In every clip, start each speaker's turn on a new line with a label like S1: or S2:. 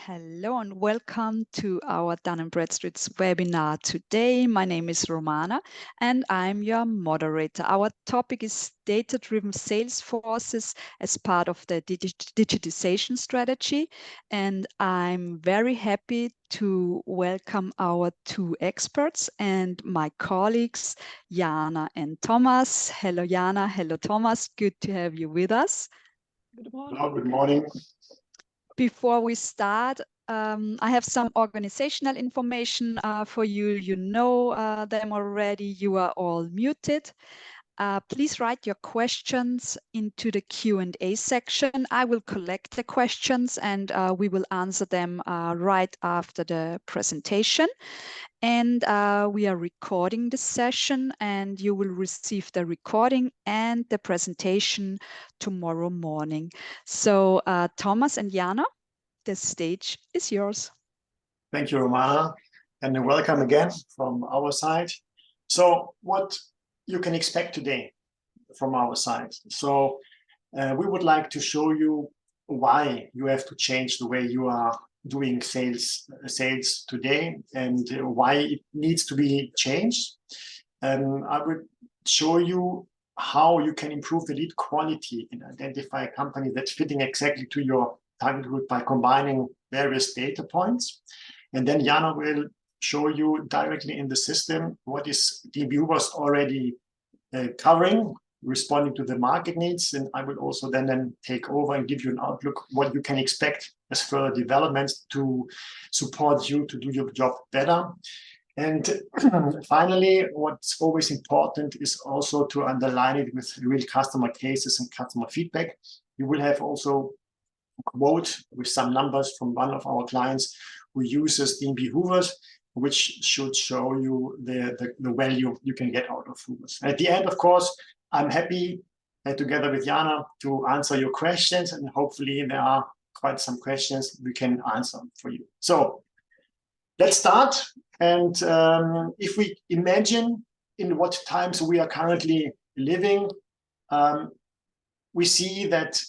S1: Hello and welcome to our Dun & Bradstreet's webinar today. My name is Romana and I'm your moderator. Our topic is data-driven sales forces as part of the digitization strategy. And I'm very happy to welcome our two experts and my colleagues, Jana and Thomas. Hello, Jana. Hello, Thomas. Good to have you with us.
S2: Good morning.
S3: Hello, good morning.
S1: Before we start, I have some organizational information for you. You know them already. You are all muted. Please write your questions into the Q&A section. I will collect the questions and we will answer them right after the presentation. And we are recording the session and you will receive the recording and the presentation tomorrow morning. So Thomas and Jana, the stage is yours.
S3: Thank you, Romana, and welcome again from our side. So what you can expect today from our side. So we would like to show you why you have to change the way you are doing sales today and why it needs to be changed. I would show you how you can improve the lead quality and identify a company that's fitting exactly to your target group by combining various data points. And then Jana will show you directly in the system what is D&B Hoovers already covering, responding to the market needs. And I will also then take over and give you an outlook what you can expect as further developments to support you to do your job better. And finally, what's always important is also to underline it with real customer cases and customer feedback. You will have also quote with some numbers from one of our clients who uses D&B Hoovers, which should show you the value you can get out of Hoovers. At the end, of course, I'm happy together with Jana to answer your questions, and hopefully there are quite some questions we can answer for you. So let's start. And if we imagine in what times we are currently living, we see that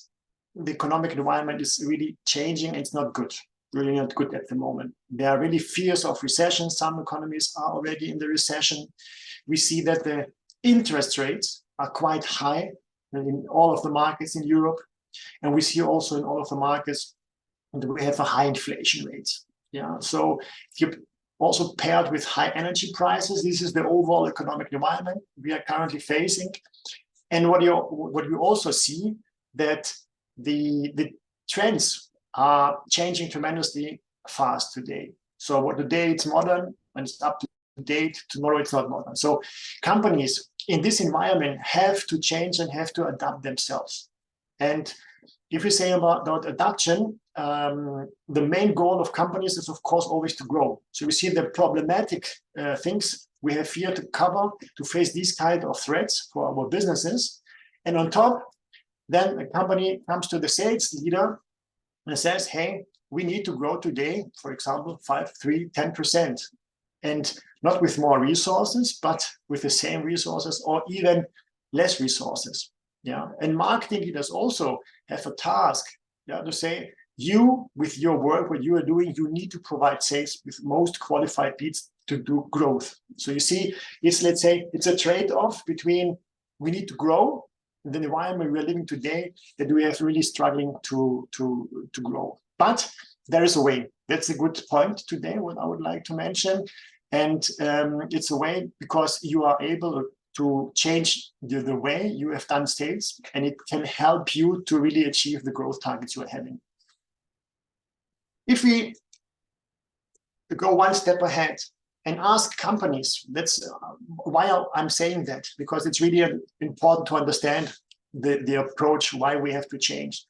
S3: the economic environment is really changing. It's not good, really not good at the moment. There are really fears of recession. Some economies are already in the recession. We see that the interest rates are quite high in all of the markets in Europe. And we see also in all of the markets that we have a high inflation rates. Yeah. So if you also paired with high energy prices, this is the overall economic environment we are currently facing. And what you also see that the trends are changing tremendously fast today. So what today it's modern and it's up to date, tomorrow it's not modern. So companies in this environment have to change and have to adapt themselves. And if we say about adaptation, the main goal of companies is of course always to grow. So we see the problematic things we have here to cover to face these kind of threats for our businesses. And on top, then a company comes to the sales leader and says, hey, we need to grow today, for example, 5, 3, 10%. And not with more resources, but with the same resources or even less resources. Yeah. And marketing leaders also have a task, yeah, to say, you, with your work, what you are doing, you need to provide sales with most qualified leads to do growth. So you see, it's, let's say, it's a trade-off between we need to grow in the environment we are living today that we are really struggling to grow. But there is a way. That's a good point today, what I would like to mention. And it's a way because you are able to change the way you have done sales, and it can help you to really achieve the growth targets you are having. If we go one step ahead and ask companies, that's why I'm saying that, because it's really important to understand the approach, why we have to change.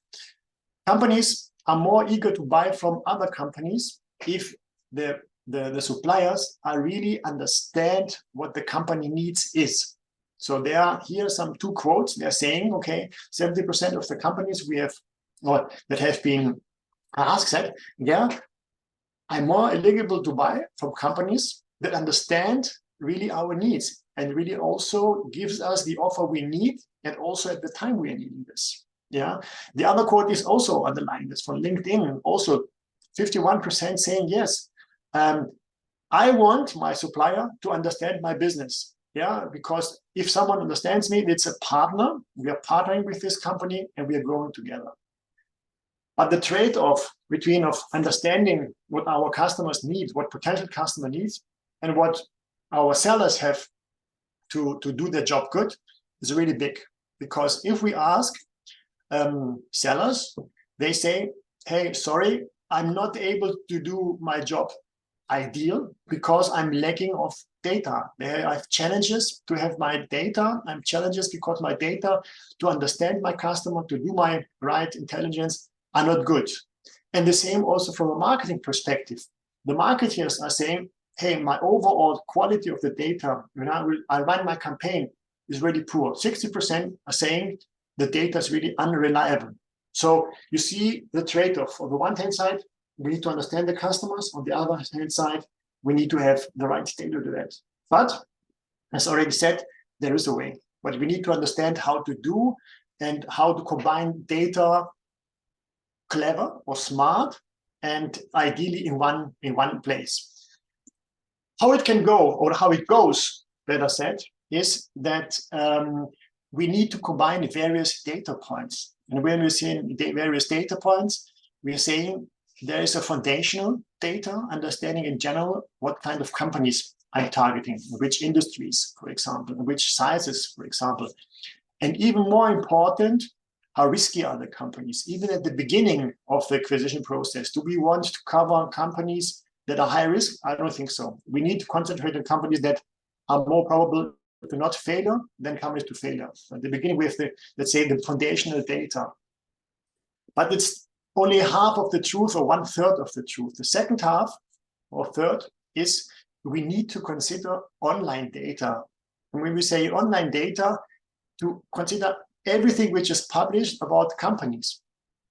S3: Companies are more eager to buy from other companies if the suppliers are really understand what the company needs is. So there are here some two quotes. They're saying, okay, 70% of the companies we have, or that have been asked said, yeah, I'm more eligible to buy from companies that understand really our needs and really also gives us the offer we need and also at the time we are needing this. Yeah. The other quote is also underlying this from LinkedIn, also 51% saying yes. I want my supplier to understand my business. Yeah, because if someone understands me, it's a partner. We are partnering with this company and we are growing together. But the trade-off between of understanding what our customers need, what potential customer needs, and what our sellers have to do their job good is really big. Because if we ask sellers, they say, hey, sorry, I'm not able to do my job ideal because I'm lacking of data. I have challenges to have my data. I'm challenges because my data to understand my customer, to do my right intelligence are not good. And the same also from a marketing perspective. The marketeers are saying, hey, my overall quality of the data, when I run my campaign, is really poor. 60% are saying the data is really unreliable. So you see the trade-off. On the one hand side, we need to understand the customers. On the other hand side, we need to have the right data to do that. But as already said, there is a way. But we need to understand how to do and how to combine data clever or smart and ideally in one place. How it can go, or how it goes, better said, is that we need to combine various data points. And when we're saying various data points, we're saying there is a foundational data understanding in general what kind of companies I'm targeting, which industries, for example, and which sizes, for example. And even more important, how risky are the companies? Even at the beginning of the acquisition process, do we want to cover companies that are high risk? I don't think so. We need to concentrate on companies that are more probable to not failure than companies to failure. At the beginning, we have the, let's say, the foundational data. But it's only half of the truth or 1/3 of the truth. The second half or third is we need to consider online data. And when we say online data, to consider everything which is published about companies.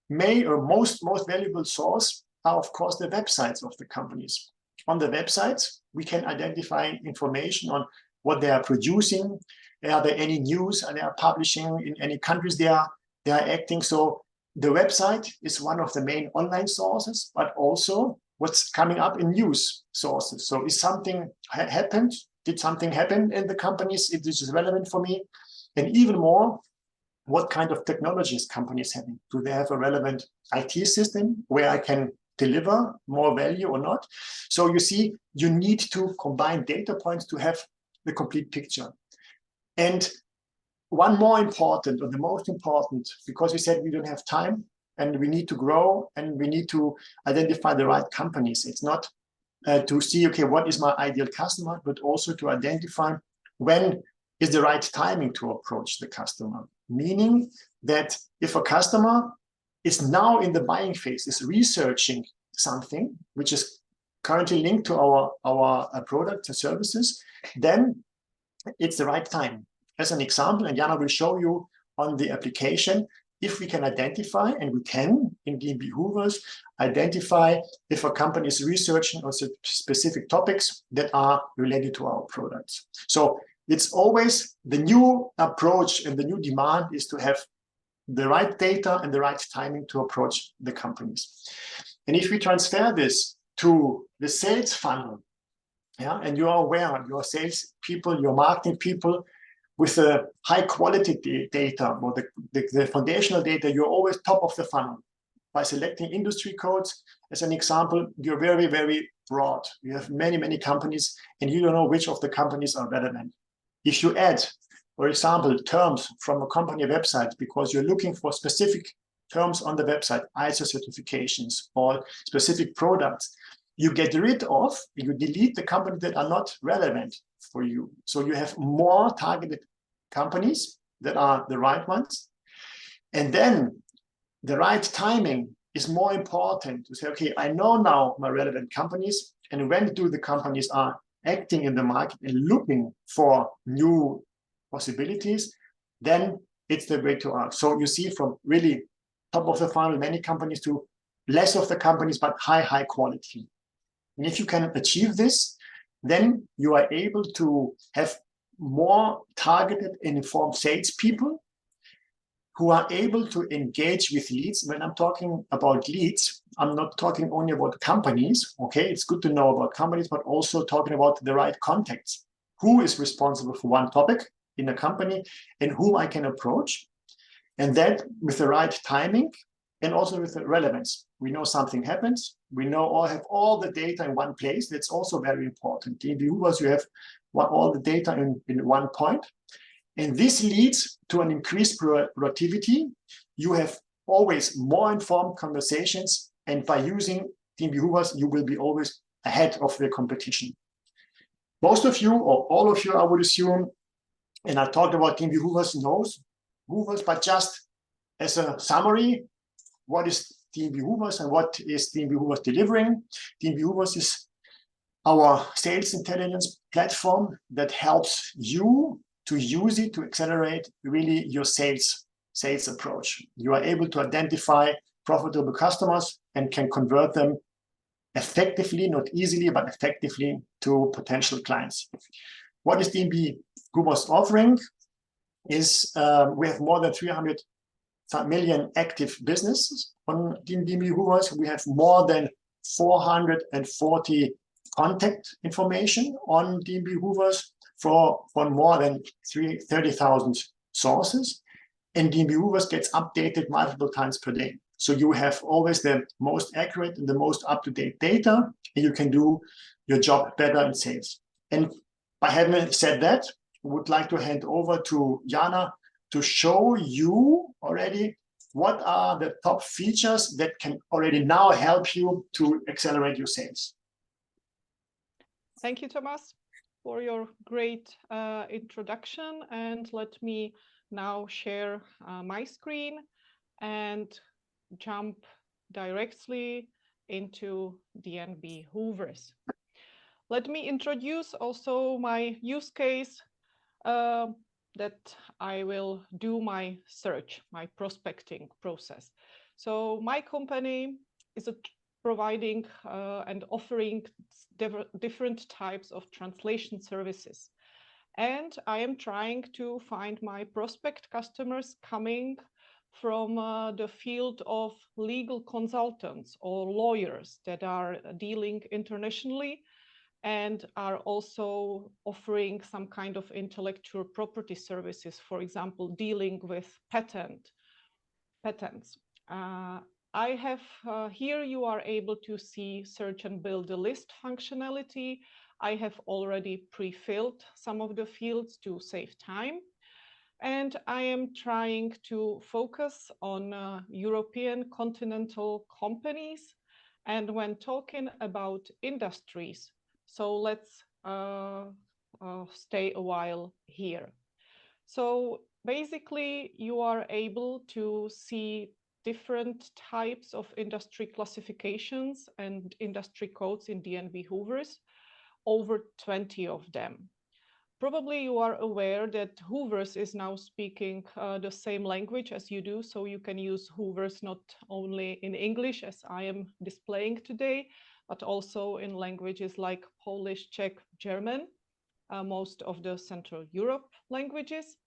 S3: Most valuable source are, of course, the websites of the companies. On the websites, we can identify information on what they are producing. Are there any news they are publishing in any countries they are acting? So the website is one of the main online sources, but also what's coming up in news sources. So is something happened? Did something happen in the companies? If this is relevant for me? And even more, what kind of technologies companies having? Do they have a relevant IT system where I can deliver more value or not? So you see, you need to combine data points to have the complete picture. And one more important, or the most important, because we said we don't have time and we need to grow and we need to identify the right companies. It's not to see, okay, what is my ideal customer, but also to identify when is the right timing to approach the customer. Meaning that if a customer is now in the buying phase, is researching something which is currently linked to our products and services, then it's the right time. As an example, and Jana will show you on the application, if we can identify, and we can in D&B Hoovers, identify if a company is researching on specific topics that are related to our products. So it's always the new approach and the new demand is to have the right data and the right timing to approach the companies. And if we transfer this to the sales funnel, yeah, and you are aware, your sales people, your marketing people, with the high quality data or the foundational data, you're always top of the funnel. By selecting industry codes, as an example, you're very, very broad. You have many, many companies, and you don't know which of the companies are relevant. If you add, for example, terms from a company website, because you're looking for specific terms on the website, ISO certifications or specific products, you get rid of, you delete the companies that are not relevant for you. So you have more targeted companies that are the right ones. And then the right timing is more important to say, okay, I know now my relevant companies, and when do the companies are acting in the market and looking for new possibilities, then it's the way to act. So you see from really top of the funnel, many companies, to less of the companies, but high quality. And if you can achieve this, then you are able to have more targeted and informed salespeople who are able to engage with leads. When I'm talking about leads, I'm not talking only about companies, okay? It's good to know about companies, but also talking about the right contacts. Who is responsible for one topic in a company and whom I can approach, and that with the right timing and also with the relevance. We know something happens. We know all have all the data in one place. That's also very important. D&B Hoovers, you have all the data in one point. And this leads to an increased productivity. You have always more informed conversations. And by using D&B Hoovers, you will be always ahead of the competition. Most of you, or all of you, I would assume, and I talked about D&B Hoovers, knows Hoovers, but just as a summary, what is D&B Hoovers and what is D&B Hoovers delivering? D&B Hoovers is our sales intelligence platform that helps you to use it to accelerate really your sales approach. You are able to identify profitable customers and can convert them effectively, not easily, but effectively to potential clients. What is D&B Hoovers offering is we have more than 300 million active businesses on D&B Hoovers. We have more than 440 contact information on D&B Hoovers for more than 30,000 sources. And D&B Hoovers gets updated multiple times per day. So you have always the most accurate and the most up-to-date data, and you can do your job better in sales. And by having said that, I would like to hand over to Jana to show you already what are the top features that can already now help you to accelerate your sales.
S2: Thank you, Thomas, for your great introduction. And let me now share my screen and jump directly into D&B Hoovers. Let me introduce also my use case that I will do my search, my prospecting process. So my company is providing and offering different types of translation services. And I am trying to find my prospect customers coming from the field of legal consultants or lawyers that are dealing internationally and are also offering some kind of intellectual property services, for example, dealing with patents. I have here you are able to see search and build a list functionality. I have already pre-filled some of the fields to save time. And I am trying to focus on European continental companies. And when talking about industries, so let's stay a while here. So basically, you are able to see different types of industry classifications and industry codes in D&B Hoovers, over 20 of them. Probably you are aware that Hoovers is now speaking the same language as you do, so you can use Hoovers not only in English, as I am displaying today, but also in languages like Polish, Czech, German, most of the Central Europe languages.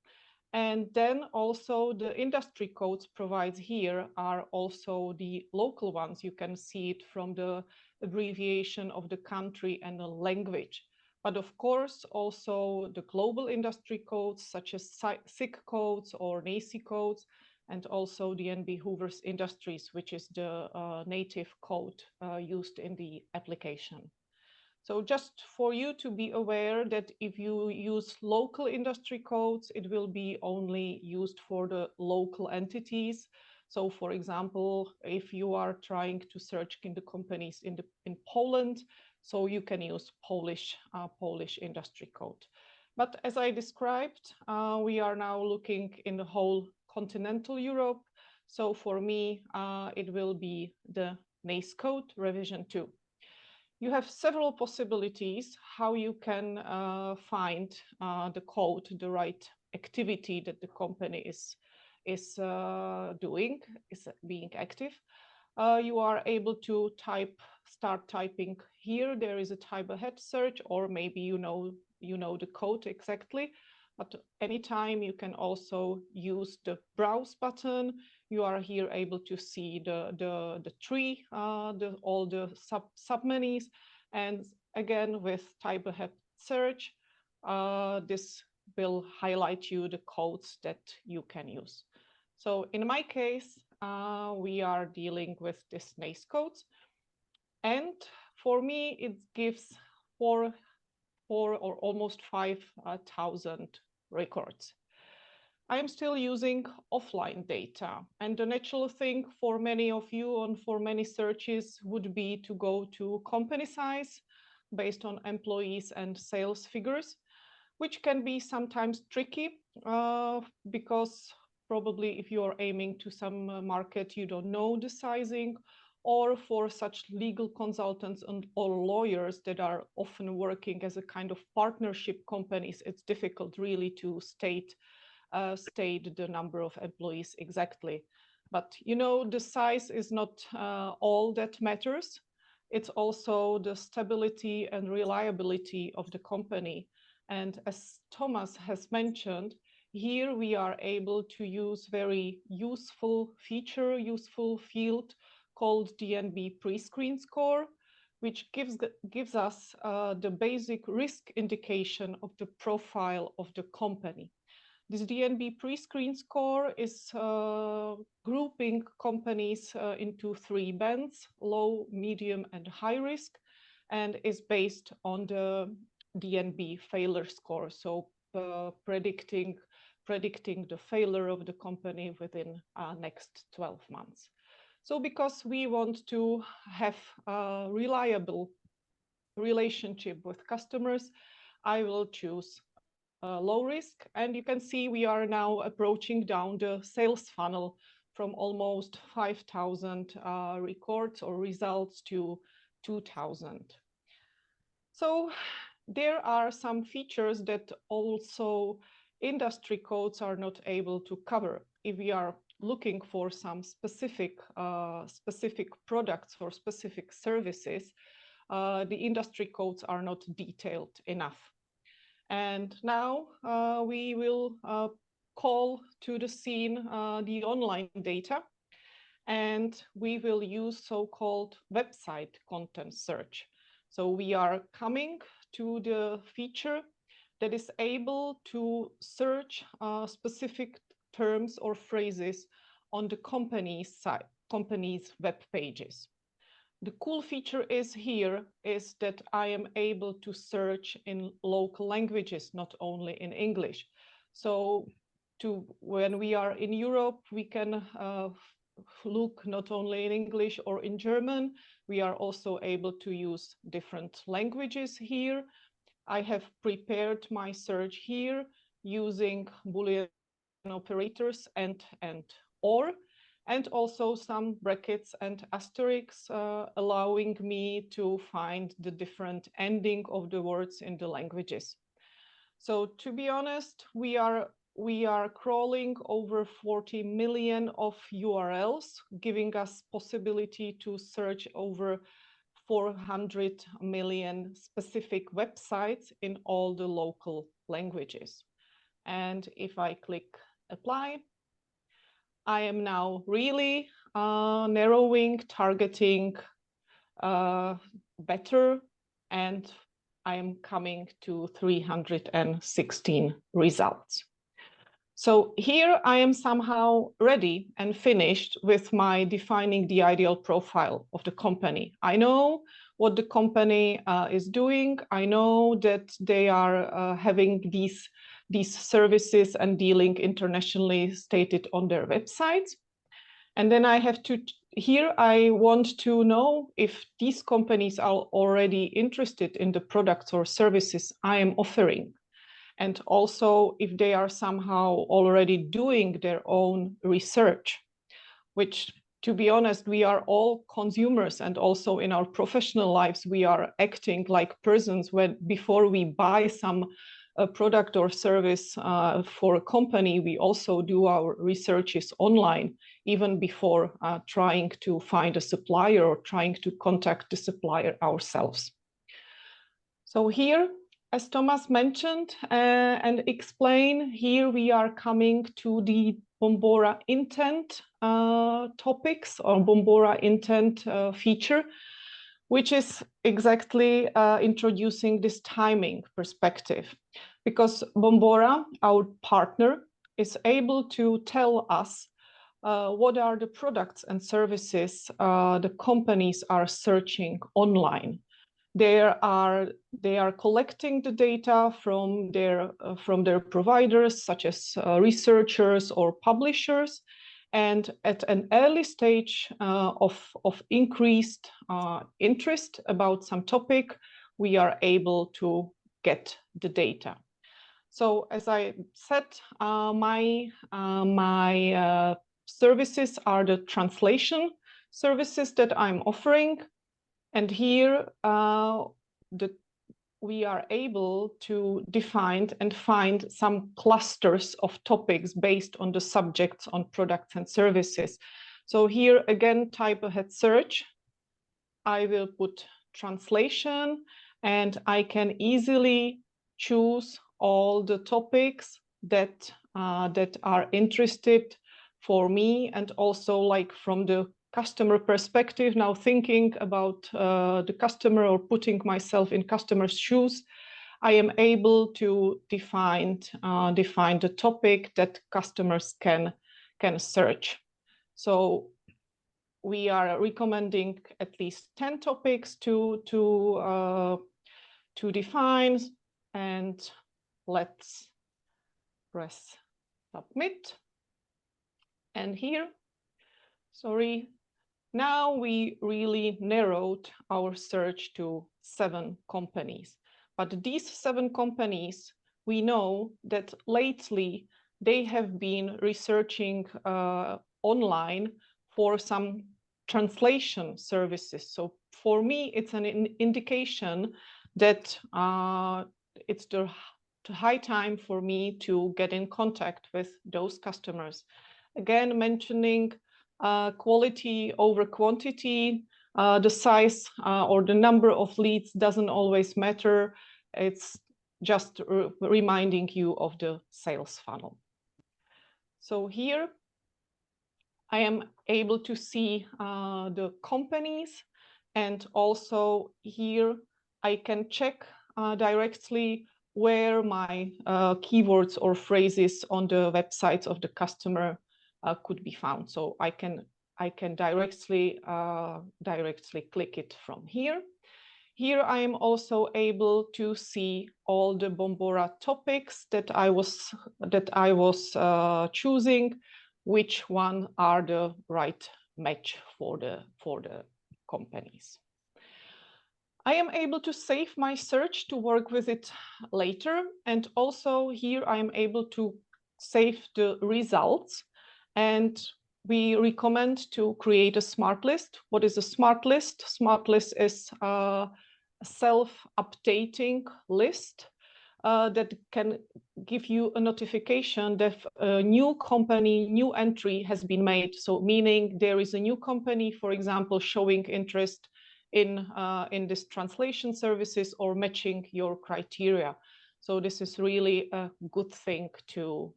S2: And then also the industry codes provides here are also the local ones. You can see it from the abbreviation of the country and the language. But of course, also the global industry codes, such as SIC codes or NACI codes, and also the D&B Hoovers Industries, which is the native code used in the application. So just for you to be aware that if you use local industry codes, it will be only used for the local entities. So for example, if you are trying to search in the companies in Poland, so you can use Polish industry code. But as I described, we are now looking in the whole continental Europe. So for me, it will be the NACE code revision 2. You have several possibilities how you can find the code, the right activity that the company is doing, is being active. You are able to start typing here. There is a type ahead search, or maybe you know the code exactly. but anytime you can also use the browse button. You are here able to see the tree, all the submenus, and again with type ahead search, this will highlight you the codes that you can use. So in my case, we are dealing with this NACE codes, and for me it gives four or almost 5,000 records. I am still using offline data, and the natural thing for many of you and for many searches would be to go to company size based on employees and sales figures, which can be sometimes tricky because probably if you are aiming to some market you don't know the sizing, or for such legal consultants or lawyers that are often working as a kind of partnership companies, it's difficult really to state the number of employees exactly. But you know, the size is not all that matters. It's also the stability and reliability of the company. And as Thomas has mentioned, here we are able to use very useful feature, useful field called D&B pre-screen score, which gives us the basic risk indication of the profile of the company. This D&B pre-screen score is grouping companies into 3 bands: low, medium, and high risk, and is based on the D&B failure score, so predicting the failure of the company within next 12 months. So because we want to have a reliable relationship with customers, I will choose low risk. And you can see we are now approaching down the sales funnel from almost 5,000 records or results to 2,000. So there are some features that also industry codes are not able to cover. If we are looking for some specific products or specific services, the industry codes are not detailed enough. And now we will call to the scene the online data, and we will use so-called website content search. So we are coming to the feature that is able to search specific terms or phrases on the company's site, company's web pages. The cool feature is that I am able to search in local languages, not only in English. So when we are in Europe, we can look not only in English or in German. We are also able to use different languages here. I have prepared my search here using Boolean operators and or, and also some brackets and asterisks, allowing me to find the different ending of the words in the languages. So to be honest, we are crawling over 40 million of URLs, giving us possibility to search over 400 million specific websites in all the local languages. And if I click apply, I am now really narrowing, targeting better, and I am coming to 316 results. So here I am somehow ready and finished with my defining the ideal profile of the company. I know what the company is doing. I know that they are having these services and dealing internationally stated on their websites. And then I have to, here I want to know if these companies are already interested in the products or services I am offering. And also if they are somehow already doing their own research, which, to be honest, we are all consumers, and also in our professional lives, we are acting like persons before we buy some product or service for a company, we also do our researches online, even before trying to find a supplier or trying to contact the supplier ourselves. So here as Thomas mentioned and explained, here we are coming to the Bombora intent topics or Bombora intent feature, which is exactly introducing this timing perspective. Because Bombora, our partner, is able to tell us what are the products and services the companies are searching online. They are collecting the data from their providers, such as researchers or publishers, and at an early stage of increased interest about some topic, we are able to get the data. So as I said, my services are the translation services that I'm offering. And here we are able to define and find some clusters of topics based on the subjects on products and services. So here again, type ahead search. I will put translation and I can easily choose all the topics that are interested for me, and also like from the customer perspective, now thinking about the customer or putting myself in customer's shoes, I am able to define the topic that customers can search. So we are recommending at least 10 topics to define, and let's press submit. And here, sorry, now we really narrowed our search to 7 companies. But these 7 companies, we know that lately they have been researching online for some translation services. So for me, it's an indication that it's the high time for me to get in contact with those customers. Again, mentioning quality over quantity, the size or the number of leads doesn't always matter. It's just reminding you of the sales funnel. So here I am able to see the companies, and also here I can check directly where my keywords or phrases on the websites of the customer could be found. So I can directly click it from here. Here I am also able to see all the Bombora topics that I was choosing, which one are the right match for the companies. I am able to save my search to work with it later, and also here I am able to save the results, and we recommend to create a smart list. What is a smart list? Smart list is a self-updating list that can give you a notification that a new company, new entry has been made. So meaning there is a new company, for example, showing interest in this translation services or matching your criteria. So this is really a good thing to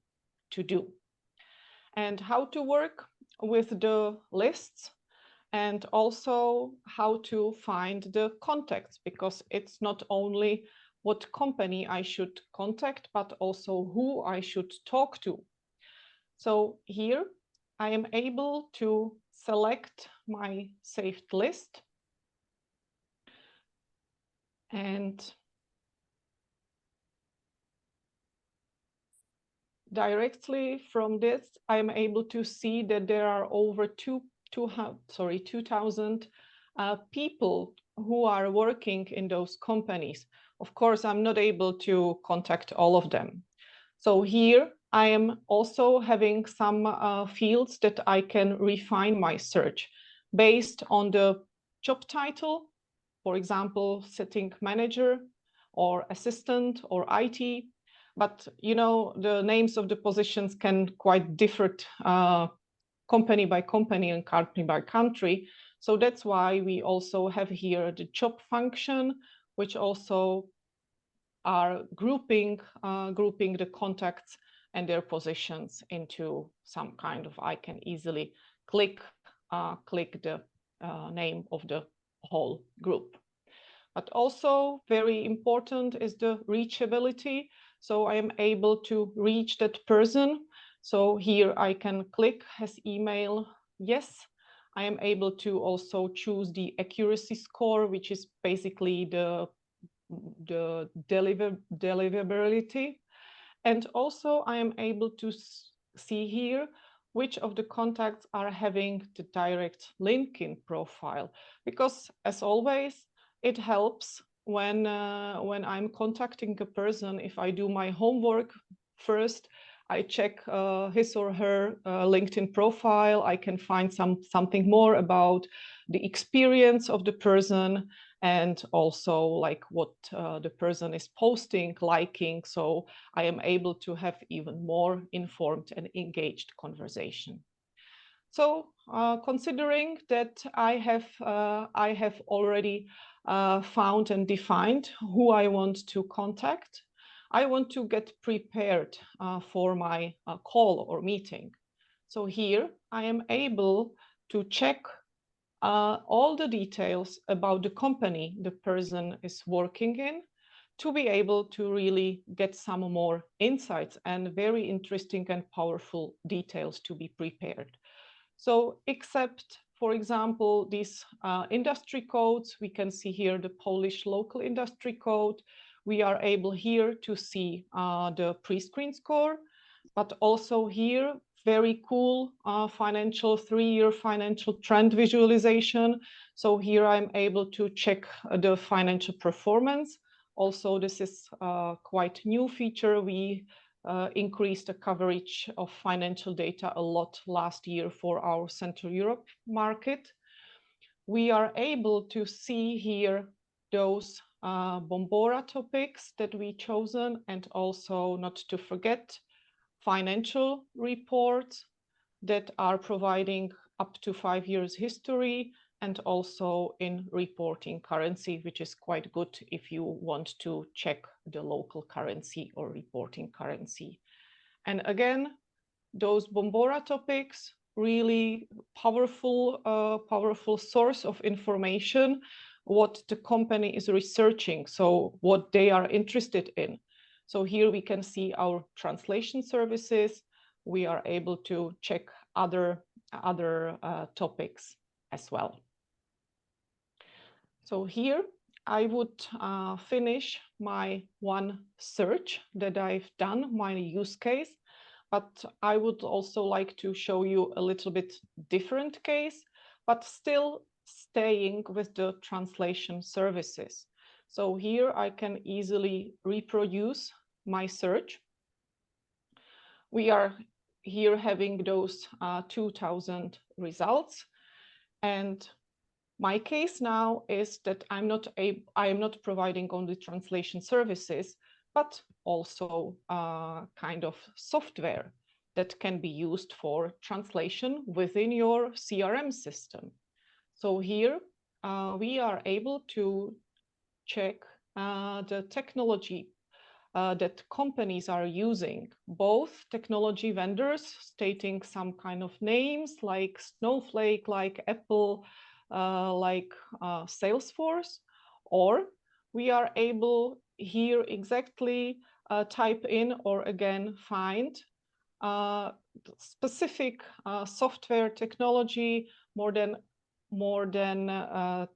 S2: do. And how to work with the lists, and also how to find the contacts, because it's not only what company I should contact, but also who I should talk to. So here I am able to select my saved list, and directly from this I am able to see that there are over 2,000 people who are working in those companies. Of course, I'm not able to contact all of them. So here I am also having some fields that I can refine my search based on the job title, for example, setting manager or assistant or IT. But you know, the names of the positions can quite differ company by company and country by country. So that's why we also have here the job function, which also are grouping the contacts and their positions into some kind of, I can easily click the name of the whole group. But also very important is the reachability. So I am able to reach that person. So here I can click his email, yes. I am able to also choose the accuracy score, which is basically the deliverability. And also I am able to see here which of the contacts are having the direct LinkedIn profile, because as always, it helps when I'm contacting a person. If I do my homework first, I check his or her LinkedIn profile. I can find something more about the experience of the person, and also like what the person is posting, liking. So I am able to have even more informed and engaged conversation. So considering that I have already found and defined who I want to contact, I want to get prepared for my call or meeting. So here I am able to check all the details about the company the person is working in, to be able to really get some more insights and very interesting and powerful details to be prepared. So except, for example, these industry codes, we can see here the Polish local industry code. We are able here to see the pre-screen score, but also here, very cool financial 3-year financial trend visualization. So here I'm able to check the financial performance. Also, this is quite new feature. We increased the coverage of financial data a lot last year for our Central Europe market. We are able to see here those Bombora topics that we chosen, and also not to forget financial reports that are providing up to 5 years history, and also in reporting currency, which is quite good if you want to check the local currency or reporting currency. And again, those Bombora topics, really powerful source of information, what the company is researching, so what they are interested in. So here we can see our translation services. We are able to check other topics as well. So here I would finish my one search that I've done, my use case, but I would also like to show you a little bit different case, but still staying with the translation services. So here I can easily reproduce my search. We are here having those 2000 results, and my case now is that I am not providing only translation services, but also kind of software that can be used for translation within your CRM system. So here we are able to check the technology that companies are using, both technology vendors stating some kind of names like Snowflake, like Apple, like Salesforce, or we are able here exactly type in or again find specific software technology, more than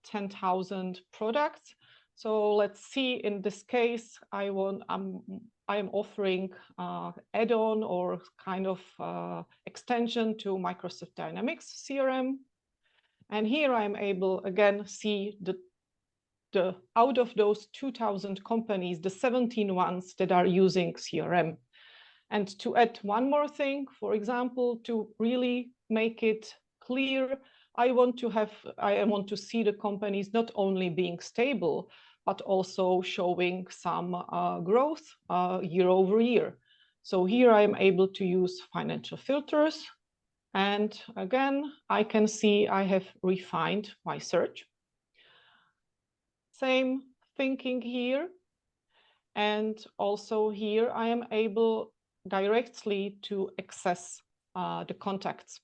S2: 10,000 products. So let's see, in this case, I am offering add-on or kind of extension to Microsoft Dynamics CRM. And here I'm able, again, see the out of those 2000 companies, the 17 ones that are using CRM. And to add one more thing, for example, to really make it clear, I want to see the companies not only being stable, but also showing some growth year over year. So here I am able to use financial filters. And again, I can see I have refined my search. Same thinking here. And also here I am able directly to access the contacts.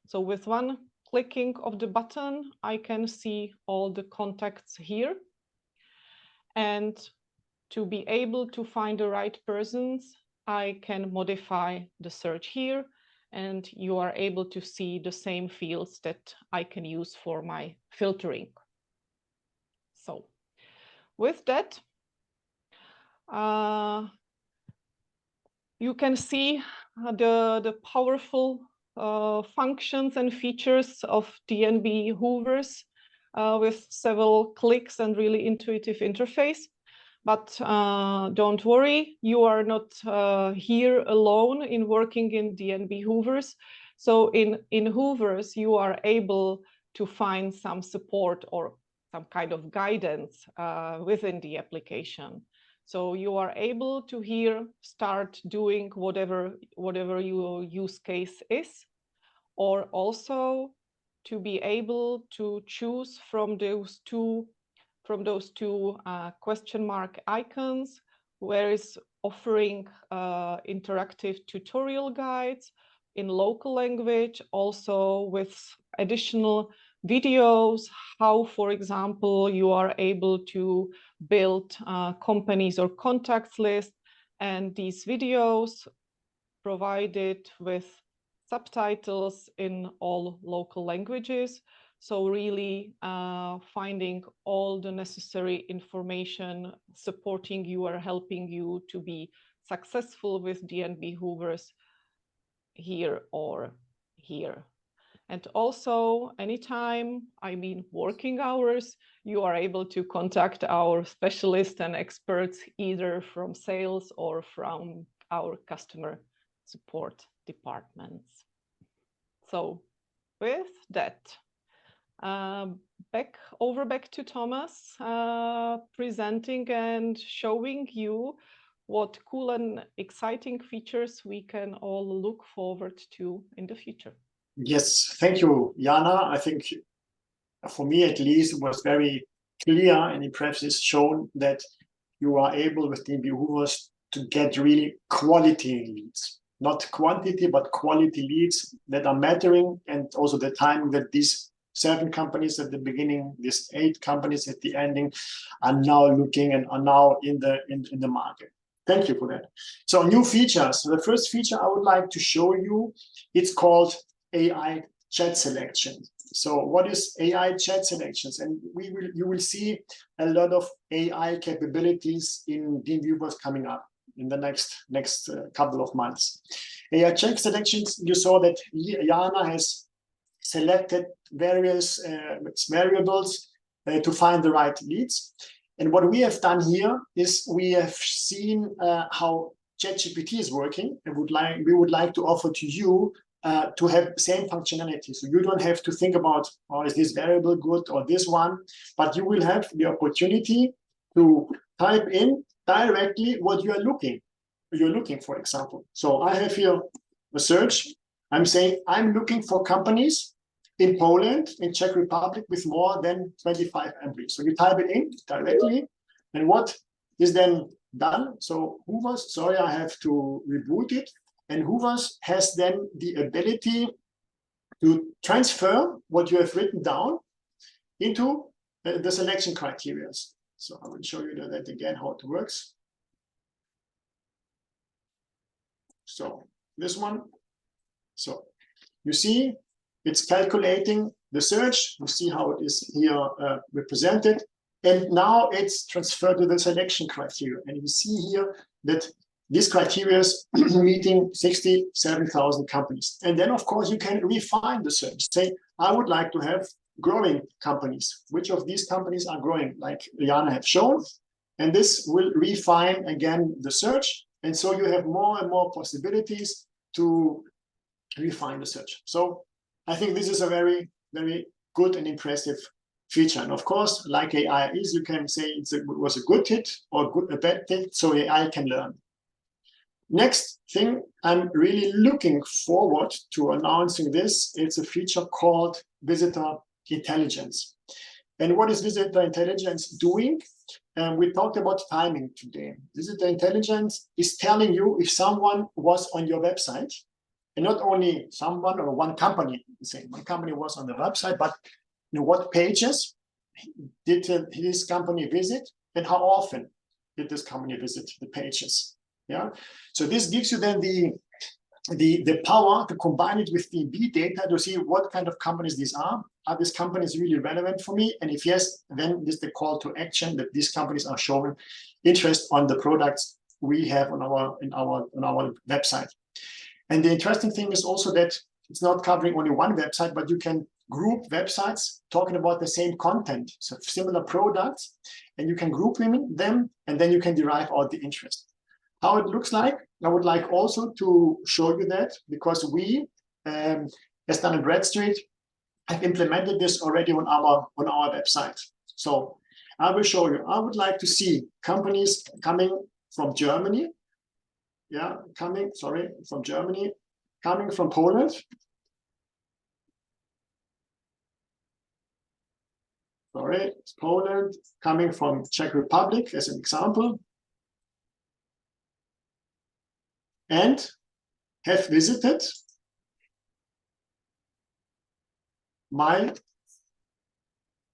S2: So with one clicking of the button, I can see all the contacts here. And to be able to find the right persons, I can modify the search here, and you are able to see the same fields that I can use for my filtering. So with that, you can see the powerful functions and features of D&B Hoovers with several clicks and really intuitive interface. But don't worry, you are not here alone in working in D&B Hoovers. So in Hoovers, you are able to find some support or some kind of guidance within the application. So you are able to here start doing whatever your use case is, or also to be able to choose from those two question mark icons, where is offering interactive tutorial guides in local language, also with additional videos, how, for example, you are able to build companies or contacts list, and these videos provided with subtitles in all local languages. So really finding all the necessary information, supporting you or helping you to be successful with D&B Hoovers here or here. And also anytime, I mean working hours, you are able to contact our specialists and experts either from sales or from our customer support departments. So with that, back to Thomas, presenting and showing you what cool and exciting features we can all look forward to in the future.
S3: Yes, thank you, Jana. I think for me at least it was very clear and impressive shown that you are able with D&B Hoovers to get really quality leads, not quantity, but quality leads that are mattering, and also the time that these 7 companies at the beginning, these 8 companies at the ending are now looking and are now in the market. Thank you for that. So new features. The first feature I would like to show you, it's called AI chat selection. So what is AI chat selections? And you will see a lot of AI capabilities in D&B Hoovers coming up in the next couple of months. AI chat selections, you saw that Jana has selected various variables to find the right leads. And what we have done here is we have seen how ChatGPT is working, and we would like to offer to you to have the same functionality. So you don't have to think about, oh, is this variable good or this one, but you will have the opportunity to type in directly what you're looking for, example. So I have here a search. I'm saying I'm looking for companies in Poland, in Czech Republic, with more than 25 employees. So you type it in directly, and what is then done? So Hoovers, sorry, I have to reboot it. And Hoovers has then the ability to transfer what you have written down into the selection criteria. So I will show you that again, how it works. So this one. So you see, it's calculating the search. You see how it is here represented. And now it's transferred to the selection criteria. And you see here that these criteria meeting 67,000 companies. And then, of course, you can refine the search. Say, I would like to have growing companies. Which of these companies are growing, like Jana have shown? And this will refine, again, the search. And so you have more and more possibilities to refine the search. So I think this is a very, very good and impressive feature. And of course, like AI is, you can say it was a good hit or a bad hit, so AI can learn. Next thing, I'm really looking forward to announcing this. It's a feature called Visitor Intelligence. And what is Visitor Intelligence doing? we talked about timing today. Digital intelligence is telling you if someone was on your website, and not only someone or one company, saying one company was on the website, but what pages did this company visit, and how often did this company visit the pages? Yeah. So this gives you then the power to combine it with D&B data to see what kind of companies these are. Are these companies really relevant for me? And if yes, then this is the call to action that these companies are showing interest on the products we have on our website. And the interesting thing is also that it's not covering only one website, but you can group websites talking about the same content, so similar products, and you can group them, and then you can derive out the interest. How it looks like, I would like also to show you that, because we, as Dun & Bradstreet, have implemented this already on our website. So I will show you. I would like to see companies coming from Germany. Yeah, from Germany, coming from Poland. Sorry, it's Poland, coming from Czech Republic as an example. And have visited my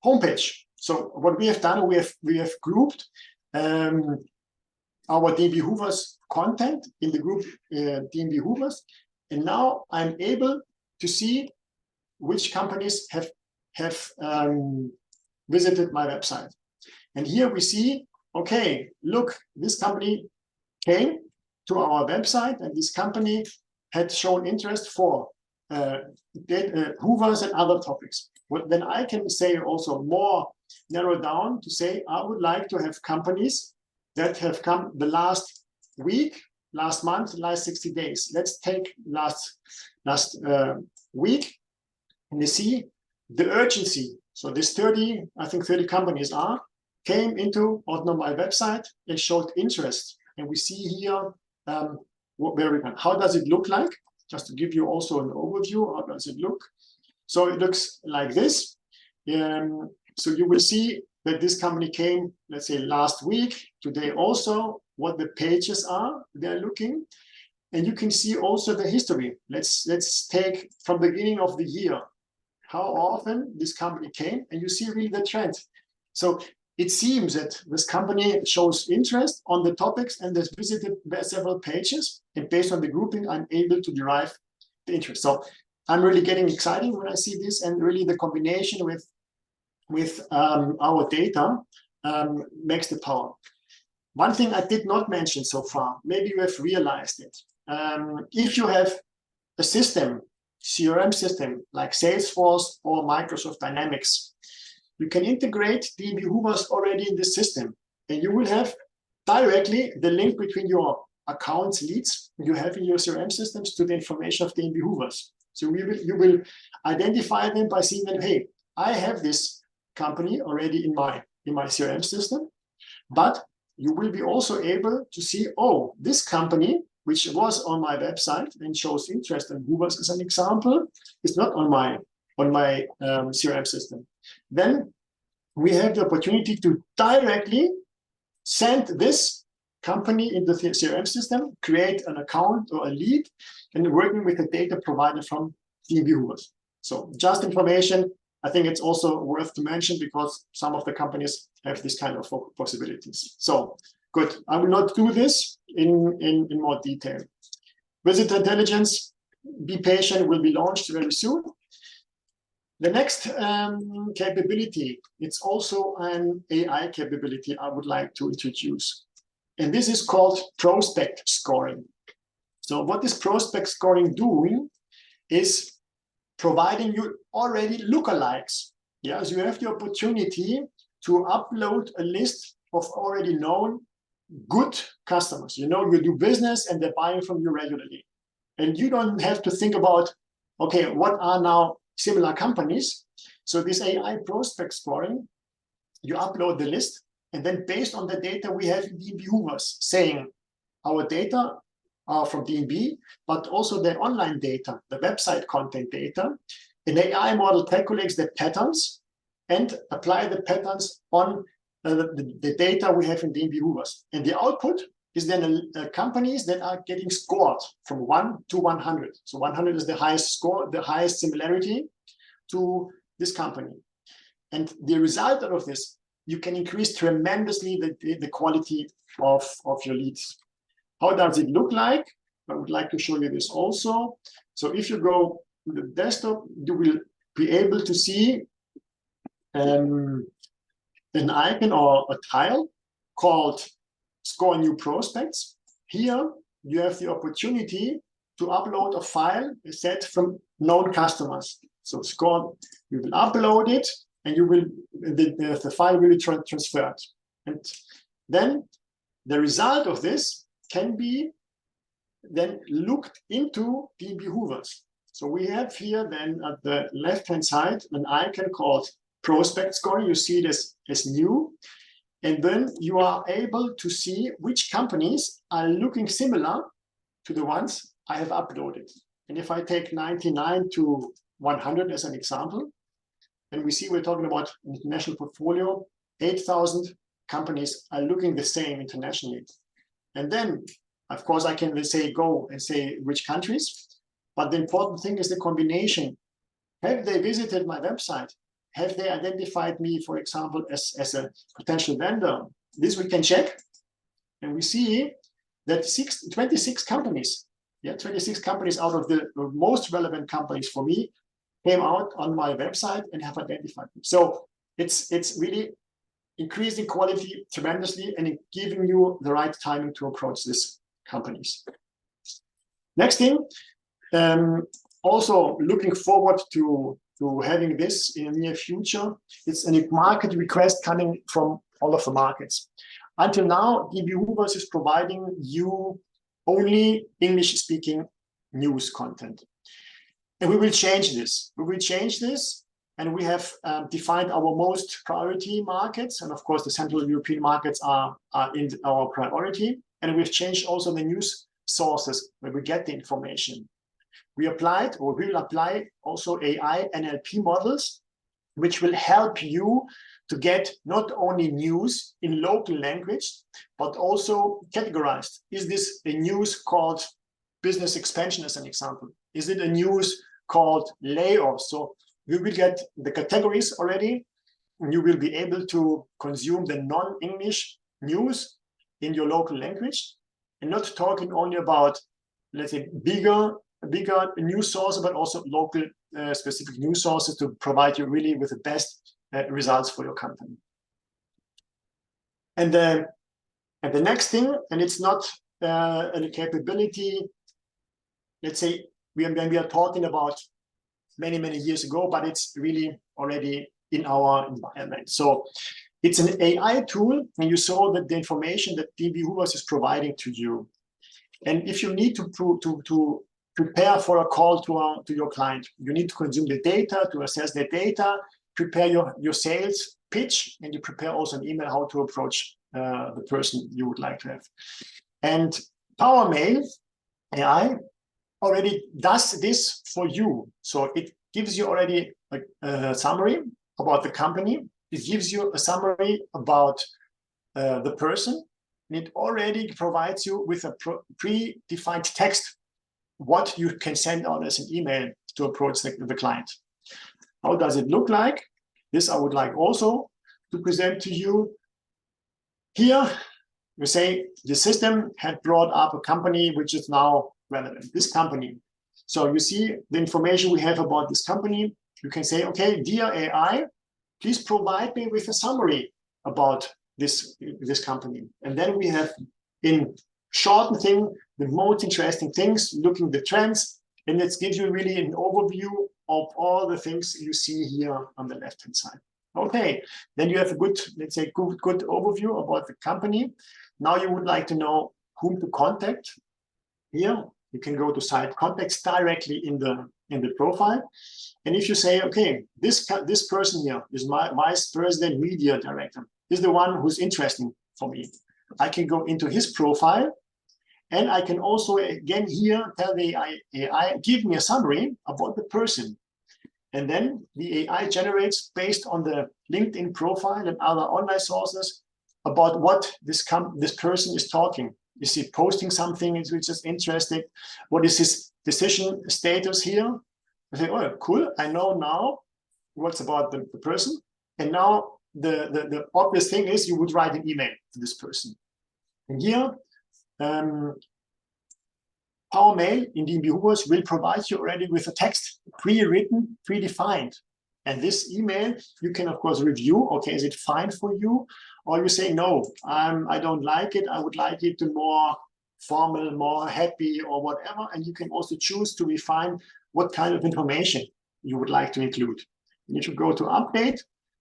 S3: homepage. So what we have done, we have grouped our D&B Hoovers content in the group D&B Hoovers, and now I'm able to see which companies have visited my website. And here we see, okay, look, this company came to our website, and this company had shown interest for Hoovers and other topics. Well, then I can say also more narrow down to say, I would like to have companies that have come the last week, last month, last 60 days. Let's take last week, and you see the urgency. So this 30 companies came into my website and showed interest. And we see here how does it look like? Just to give you also an overview, how does it look? So it looks like this. So you will see that this company came, let's say, last week, today also, what the pages are they're looking. And you can see also the history. Let's take from the beginning of the year, how often this company came, and you see really the trend. So it seems that this company shows interest on the topics and has visited several pages, and based on the grouping, I'm able to derive the interest. So I'm really getting excited when I see this, and really the combination with our data makes the power. One thing I did not mention so far, maybe you have realized it. If you have a system, CRM system like Salesforce or Microsoft Dynamics, you can integrate D&B Hoovers already in this system, and you will have directly the link between your accounts leads you have in your CRM systems to the information of D&B Hoovers. So you will identify them by seeing that, hey, I have this company already in my CRM system, but you will be also able to see, oh, this company, which was on my website and shows interest in Hoovers as an example, is not on my CRM system. Then we have the opportunity to directly send this company into the CRM system, create an account or a lead, and working with the data provided from D&B Hoovers. So just information, I think it's also worth to mention because some of the companies have this kind of possibilities. So good, I will not do this in more detail. Visitor intelligence, be patient, will be launched very soon. The next capability, it's also an AI capability I would like to introduce. And this is called prospect scoring. So what is prospect scoring doing is providing you already lookalikes. Yeah, so you have the opportunity to upload a list of already known good customers. You know, you do business and they're buying from you regularly. And you don't have to think about, okay, what are now similar companies? So this AI prospect scoring, you upload the list, and then based on the data we have in D&B Hoovers, saying our data are from D&B, but also the online data, the website content data, an AI model calculates the patterns and apply the patterns on the data we have in D&B Hoovers. And the output is then companies that are getting scored from 1 to 100. So 100 is the highest score, the highest similarity to this company. And the result of this, you can increase tremendously the quality of your leads. How does it look like? I would like to show you this also. So if you go to the desktop, you will be able to see an icon or a tile called Score New Prospects. Here you have the opportunity to upload a file set from known customers. So score, you will upload it, and you will the file will be transferred. And then the result of this can be then looked into D&B Hoovers. So we have here then at the left-hand side an icon called Prospect Score. You see it as new. And then you are able to see which companies are looking similar to the ones I have uploaded. And if I take 99 to 100 as an example, and we see we're talking about international portfolio, 8,000 companies are looking the same internationally. And then, of course, I can say go and say which countries, but the important thing is the combination. Have they visited my website? Have they identified me, for example, as a potential vendor? This we can check. And we see that 26 companies, 26 companies out of the most relevant companies for me came out on my website and have identified me. So it's really increasing quality tremendously and giving you the right timing to approach these companies. Next thing, also looking forward to having this in the near future. It's a market request coming from all of the markets. Until now, D&B Hoovers is providing you only English-speaking news content. And we will change this. We will change this, and we have defined our most priority markets. And of course, the Central European markets are in our priority. And we've changed also the news sources where we get the information. We applied, or we will apply also AI NLP models, which will help you to get not only news in local language, but also categorized. Is this a news called business expansion as an example? Is it a news called layoffs? So you will get the categories already, and you will be able to consume the non-English news in your local language, and not talking only about, let's say, bigger news sources, but also local specific news sources to provide you really with the best results for your company. And the next thing, and it's not a capability, let's say, when we are talking about many years ago, but it's really already in our environment. So it's an AI tool, and you saw that the information that D&B Hoovers is providing to you. And if you need to prepare for a call to your client, you need to consume the data, to assess the data, prepare your sales pitch, and you prepare also an email how to approach the person you would like to have. And PowerMail AI already does this for you. So it gives you already a summary about the company. It gives you a summary about the person. And it already provides you with a predefined text, what you can send out as an email to approach the client. How does it look like? This I would like also to present to you. Here, we say the system had brought up a company which is now relevant, this company. So you see the information we have about this company. You can say, okay, dear AI, please provide me with a summary about this company. And then we have in shortened thing, the most interesting things, looking the trends, and it gives you really an overview of all the things you see here on the left-hand side. Okay, then you have a good, let's say, good overview about the company. Now you would like to know whom to contact. Here, you can go to site contacts directly in the profile. And if you say, okay, this person here is my Vice President Media Director, is the one who's interesting for me. I can go into his profile, and I can also, again, here tell the AI, give me a summary about the person. And then the AI generates based on the LinkedIn profile and other online sources about what this person is talking. Is he posting something which is interesting? What is his decision status here? I say, oh, cool. I know now what's about the person. And now the obvious thing is you would write an email to this person. And here, Power Mail in D&B Hoovers will provide you already with a text, pre-written, predefined. And this email, you can, of course, review. Okay, is it fine for you? Or you say, no, I don't like it. I would like it to more formal, more happy, or whatever. And you can also choose to refine what kind of information you would like to include. And if you go to update,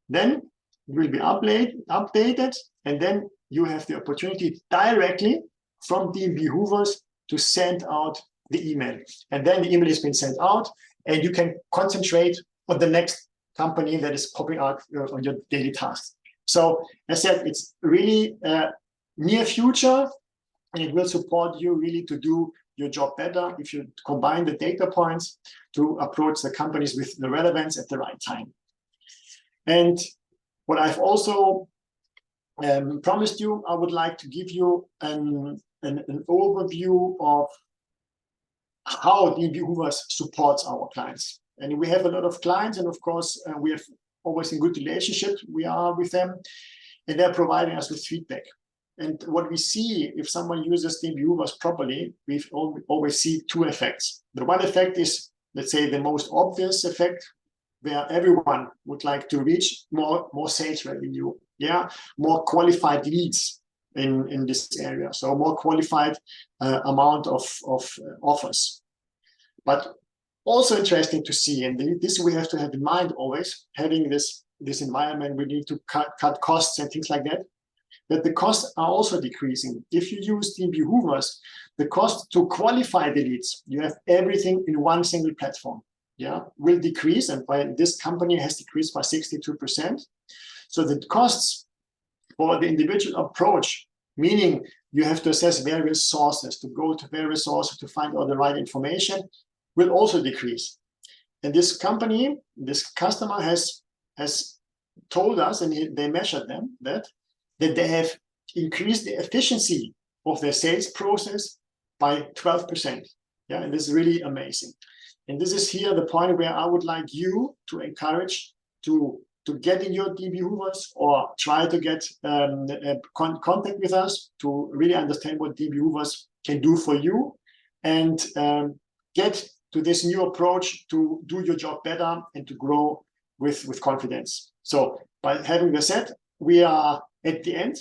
S3: then it will be updated. And then you have the opportunity directly from D&B Hoovers to send out the email. And then the email has been sent out, and you can concentrate on the next company that is popping out on your daily tasks. So as I said, it's really near future, and it will support you really to do your job better if you combine the data points to approach the companies with the relevance at the right time. And what I've also promised you, I would like to give you an overview of how D&B Hoovers supports our clients. And we have a lot of clients, and of course, we have always in good relationship we are with them, and they're providing us with feedback. And what we see, if someone uses D&B Hoovers properly, we always see two effects. The one effect is, let's say, the most obvious effect, where everyone would like to reach more sales revenue, more qualified leads in this area, so more qualified amount of offers. But also interesting to see, and this we have to have in mind always, having this environment, we need to cut costs and things like that, that the costs are also decreasing. If you use D&B Hoovers, the cost to qualify the leads, you have everything in one single platform, will decrease, and by this company has decreased by 62%. So the costs for the individual approach, meaning you have to assess various sources, to go to various sources to find all the right information, will also decrease. And this company, this customer has told us, and they measured them, that they have increased the efficiency of their sales process by 12%. And this is really amazing. And this is here the point where I would like you to encourage to get in your D&B Hoovers, or try to get contact with us to really understand what D&B Hoovers can do for you, and get to this new approach to do your job better and to grow with confidence. So by having this said, we are at the end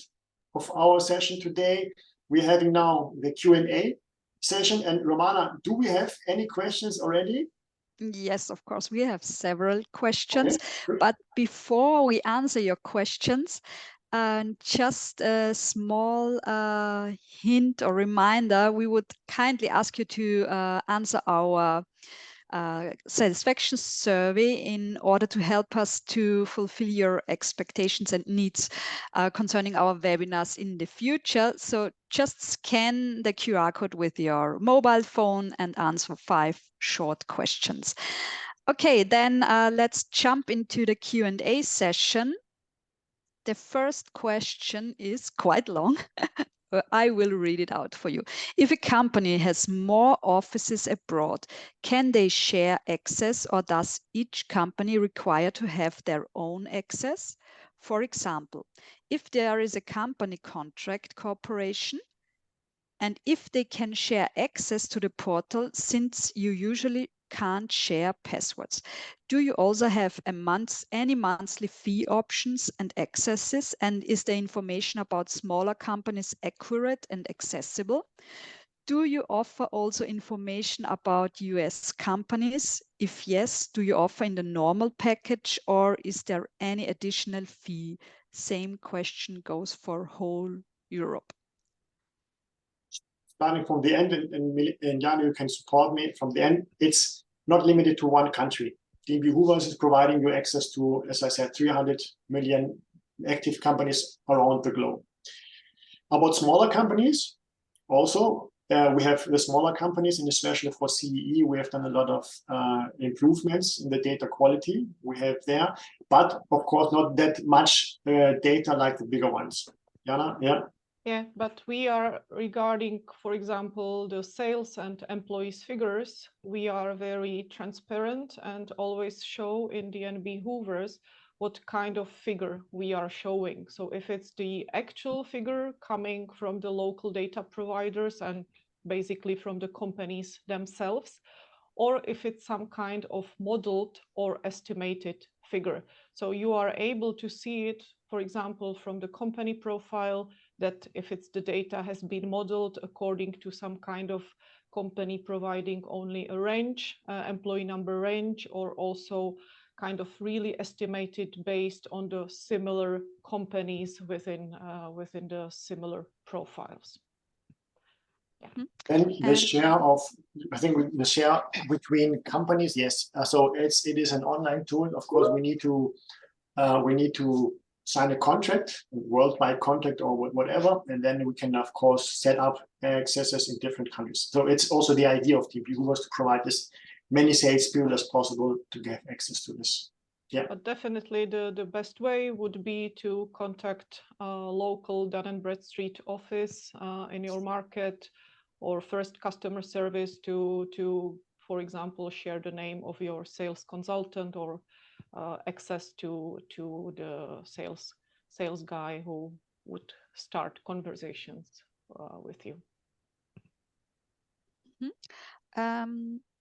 S3: of our session today. We're having now the Q&A session. And Romana, do we have any questions already?
S1: Yes, of course, we have several questions.
S3: Okay.
S1: But before we answer your questions, just a small hint or reminder, we would kindly ask you to answer our satisfaction survey in order to help us to fulfill your expectations and needs concerning our webinars in the future. So just scan the QR code with your mobile phone and answer 5 short questions. Okay, then let's jump into the Q&A session. The first question is quite long. I will read it out for you. If a company has more offices abroad, can they share access, or does each company require to have their own access? For example, if there is a company contract corporation, and if they can share access to the portal, since you usually can't share passwords. Do you also have any monthly fee options and accesses? And is the information about smaller companies accurate and accessible? Do you offer also information about US companies? If yes, do you offer in the normal package, or is there any additional fee? Same question goes for whole Europe.
S3: Starting from the end, and Jan, you can support me from the end. It's not limited to one country. D&B Hoovers is providing you access to, as I said, 300 million active companies around the globe. About smaller companies, also, we have the smaller companies, and especially for CEE, we have done a lot of improvements in the data quality we have there, but of course not that much data like the bigger ones. Jana, yeah?
S2: Yeah, but we are regarding, for example, the sales and employees figures, we are very transparent and always show in D&B Hoovers what kind of figure we are showing. So if it's the actual figure coming from the local data providers and basically from the companies themselves, or if it's some kind of modeled or estimated figure. So you are able to see it, for example, from the company profile, that if it's the data has been modeled according to some kind of company providing only a range, employee number range, or also kind of really estimated based on the similar companies within the similar profiles. Yeah.
S3: And the share of, I think the share between companies, yes. So it is an online tool. Of course, we need to sign a contract, a worldwide contract or whatever, and then we can of course set up accesses in different countries. So it's also the idea of D&B Hoovers to provide this many salespeople as possible to get access to this. Yeah.
S2: But definitely the best way would be to contact a local Dun & Bradstreet office in your market, or first customer service to, for example, share the name of your sales consultant or access to the sales guy who would start conversations with you.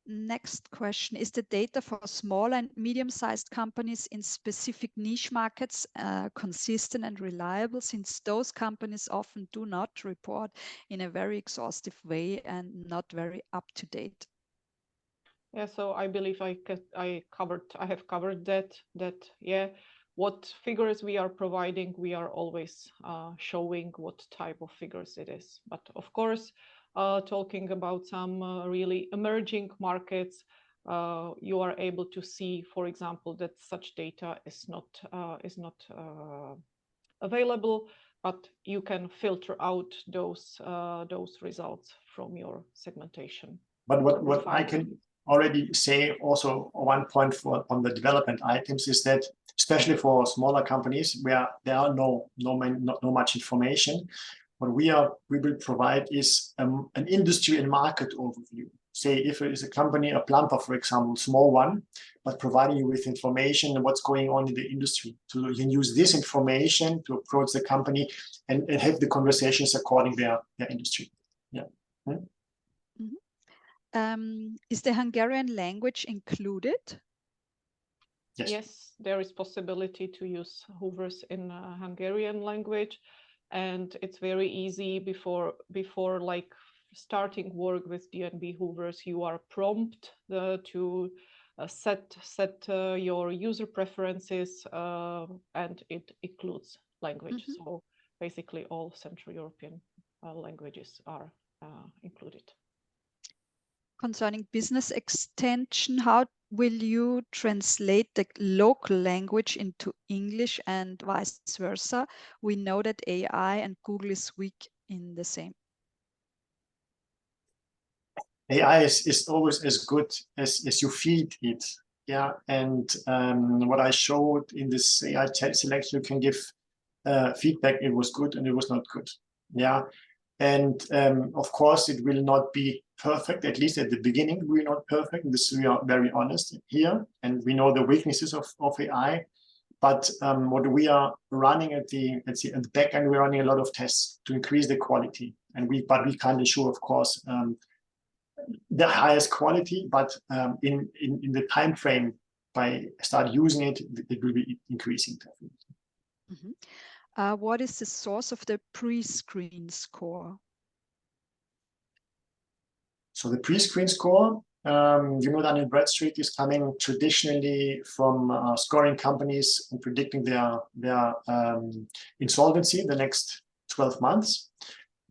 S1: Next question, is the data for small and medium-sized companies in specific niche markets consistent and reliable, since those companies often do not report in a very exhaustive way and not very up-to-date?
S2: Yeah, so I believe I have covered that yeah, what figures we are providing, we are always showing what type of figures it is. But of course, talking about some really emerging markets, you are able to see, for example, that such data is not available, but you can filter out those results from your segmentation.
S3: But what I can already say also one point on the development items is that, especially for smaller companies where there are no much information, what we will provide is an industry and market overview. Say if it is a company, a plumber, for example, small one, but providing you with information on what's going on in the industry. So you can use this information to approach the company and have the conversations according to their industry. Yeah.
S1: Is the Hungarian language included?
S2: Yes, there is possibility to use Hoovers in Hungarian language, and it's very easy before like starting work with D&B Hoovers. You are prompted to set your user preferences, and it includes language. So basically, all Central European languages are included.
S1: Concerning business extension, how will you translate the local language into English and vice versa? We know that AI and Google is weak in the same.
S3: AI is always as good as you feed it. Yeah, and what I showed in this AI chat selection, you can give feedback. It was good and it was not good. Yeah, and of course it will not be perfect. At least at the beginning, we're not perfect. This we are very honest here, and we know the weaknesses of AI. But what we are running at the back end, we're running a lot of tests to increase the quality, and we can't ensure, of course, the highest quality, but in the time frame by start using it, it will be increasing.
S1: What is the source of the pre-screen score?
S3: So the pre-screen score, Dun & Bradstreet is coming traditionally from scoring companies and predicting their insolvency the next 12 months.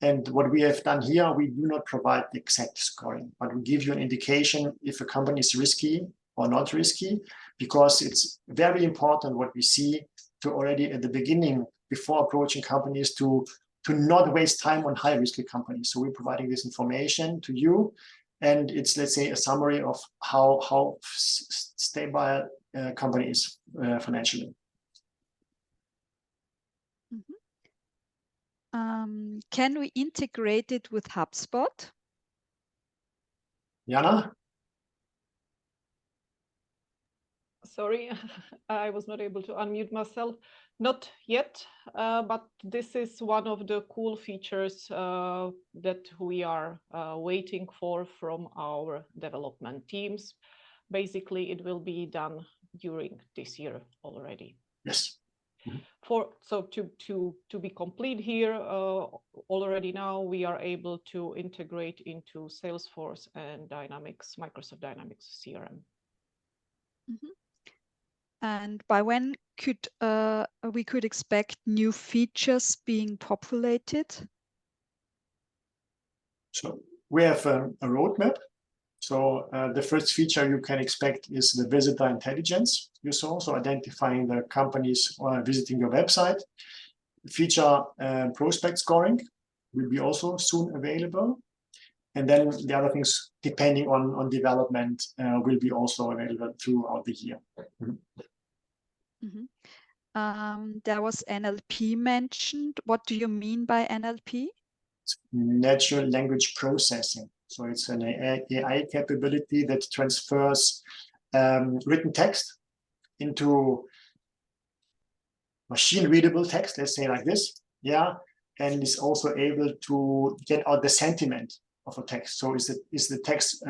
S3: And what we have done here, we do not provide the exact scoring, but we give you an indication if a company is risky or not risky, because it's very important what we see to already at the beginning, before approaching companies, to to not waste time on high-risk companies. So we're providing this information to you, and it's, let's say, a summary of how stable company is financially.
S1: Can we integrate it with HubSpot?
S3: Jana?
S2: Sorry, I was not able to unmute myself. Not yet, but this is one of the cool features that we are waiting for from our development teams. Basically, it will be done during this year already.
S3: Yes.
S2: So to be complete here, already now we are able to integrate into Salesforce and Microsoft Dynamics CRM.
S1: And by when we could expect new features being populated?
S3: So we have a roadmap. So the first feature you can expect is the visitor intelligence you saw, so identifying the companies visiting your website. Feature prospect scoring will be also soon available. And then the other things, depending on development, will be also available throughout the year.
S1: There was NLP mentioned. What do you mean by NLP?
S3: It's natural language processing. So it's an AI capability that transfers written text into machine-readable text, let's say like this, yeah, and is also able to get out the sentiment of a text. So is the text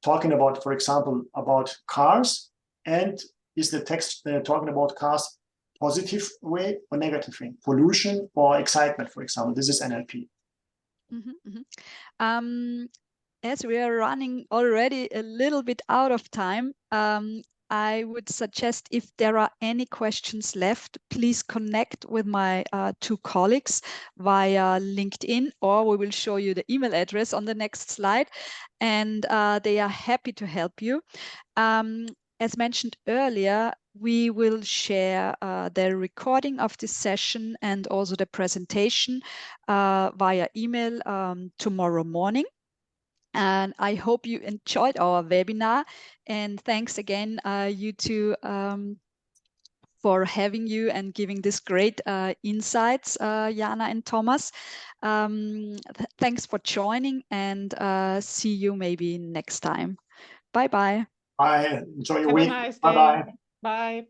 S3: talking about, for example, about cars, and is the text talking about cars positive way or negative way, pollution or excitement, for example? This is NLP.
S1: As we are running already a little bit out of time, I would suggest, if there are any questions left, please connect with my two colleagues via LinkedIn, or we will show you the email address on the next slide, and they are happy to help you. As mentioned earlier, we will share the recording of this session and also the presentation via email tomorrow morning. And I hope you enjoyed our webinar. And thanks again, you two, for having you and giving this great insights, Jana and Thomas. Thanks for joining, and see you maybe next time. Bye-bye.
S3: Bye. Enjoy your
S2: Have
S3: week.
S2: a nice day.
S3: Bye-bye.
S2: Bye.